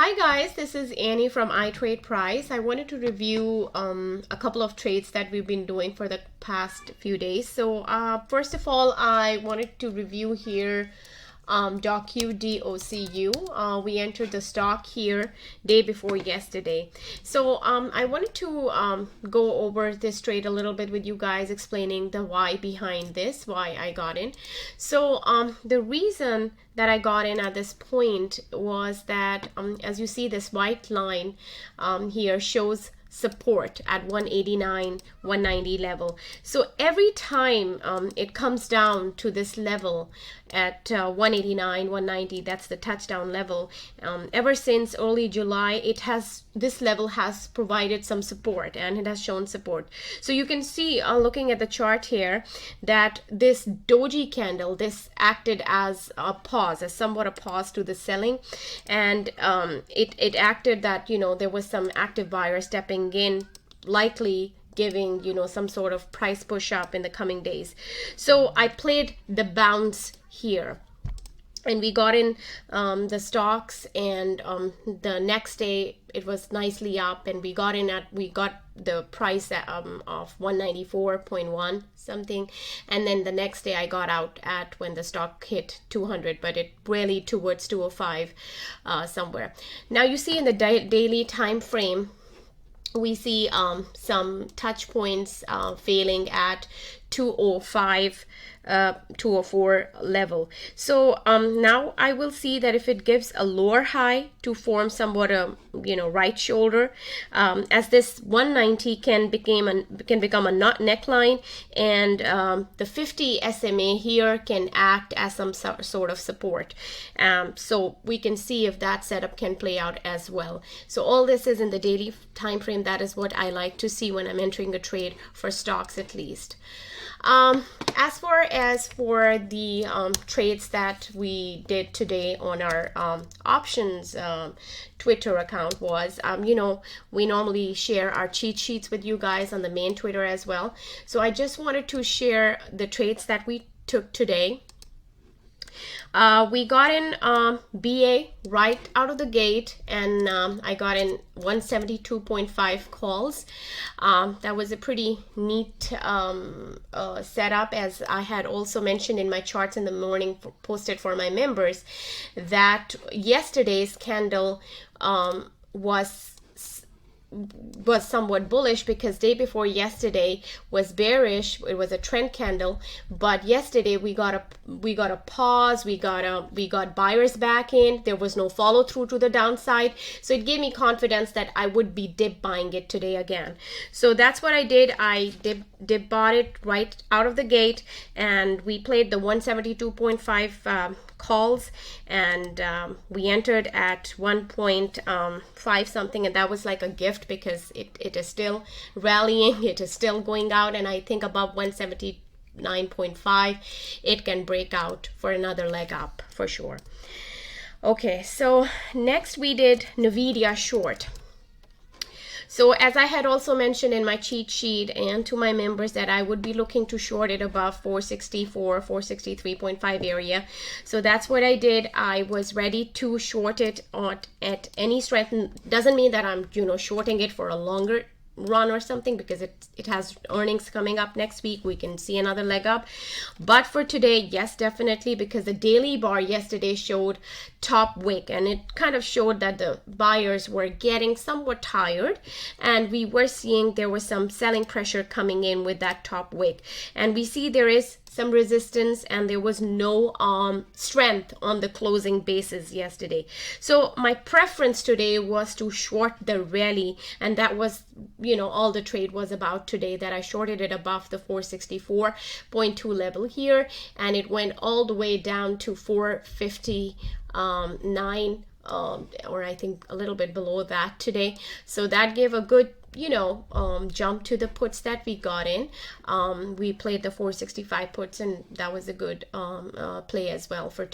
Hi guys, this is Annie from iTradePrice. I wanted to review a couple of trades that we've been doing for the past few days. So first of all, I wanted to review here DOCU, DOCU. We entered the stock here day before yesterday. So I wanted to go over this trade a little bit with you guys, explaining the why behind this, why I got in. So the reason that I got in at this point was that as you see, this white line here shows support at 189 190 level. So every time it comes down to this level at 189 190, that's the touchdown level, ever since early July, this level has provided some support, and it has shown support. So you can see looking at the chart here that this doji candle, this acted as a pause, as somewhat a pause to the selling, and it acted that, you know, there was some active buyer stepping in, likely giving, you know, some sort of price push up in the coming days. So I played the bounce here, and we got in the stocks, and the next day it was nicely up, and we got the price of 194.1 something, and then the next day I got out at when the stock hit 200, but it rallied towards 205 somewhere. Now you see in the daily time frame, we see some touch points failing at 205 204 level. So now I will see that if it gives a lower high to form somewhat a, you know, right shoulder, as this 190 can become a neckline, and the 50 SMA here can act as some sort of support. So we can see if that setup can play out as well. So all this is in the daily time frame. That is what I like to see when I'm entering a trade for stocks, at least. As far as for the trades that we did today on our options Twitter account was, you know, we normally share our cheat sheets with you guys on the main Twitter as well. So I just wanted to share the trades that we took today. We got in BA right out of the gate, and I got in 172.5 calls. That was a pretty neat setup, as I had also mentioned in my charts in the morning, posted for my members, that yesterday's candle was somewhat bullish, because day before yesterday was bearish. It was a trend candle, but yesterday we got a pause, we got buyers back in. There was no follow through to the downside, so it gave me confidence that I would be dip buying it today again. So that's what I did. I dip bought it right out of the gate, and we played the 172.5 calls, and we entered at 1.5 something, and that was like a gift, because it is still rallying, it is still going out, and I think above 179.5 it can break out for another leg up for sure. Okay, so next we did NVDA short. So as I had also mentioned in my cheat sheet and to my members, that I would be looking to short it above 464, 463.5 area. So that's what I did. I was ready to short it at any strength. Doesn't mean that I'm, you know, shorting it for a longer run or something, because it has earnings coming up next week. We can see another leg up, but for today, yes, definitely, because the daily bar yesterday showed top wick, and it kind of showed that the buyers were getting somewhat tired, and we were seeing there was some selling pressure coming in with that top wick, and we see there is some resistance, and there was no strength on the closing basis yesterday. So my preference today was to short the rally, and that was, you know, all the trade was about today, that I shorted it above the 464.2 level here, and it went all the way down to 459, or I think a little bit below that today. So that gave a good, you know, jump to the puts that we got in. We played the 465 puts, and that was a good play as well for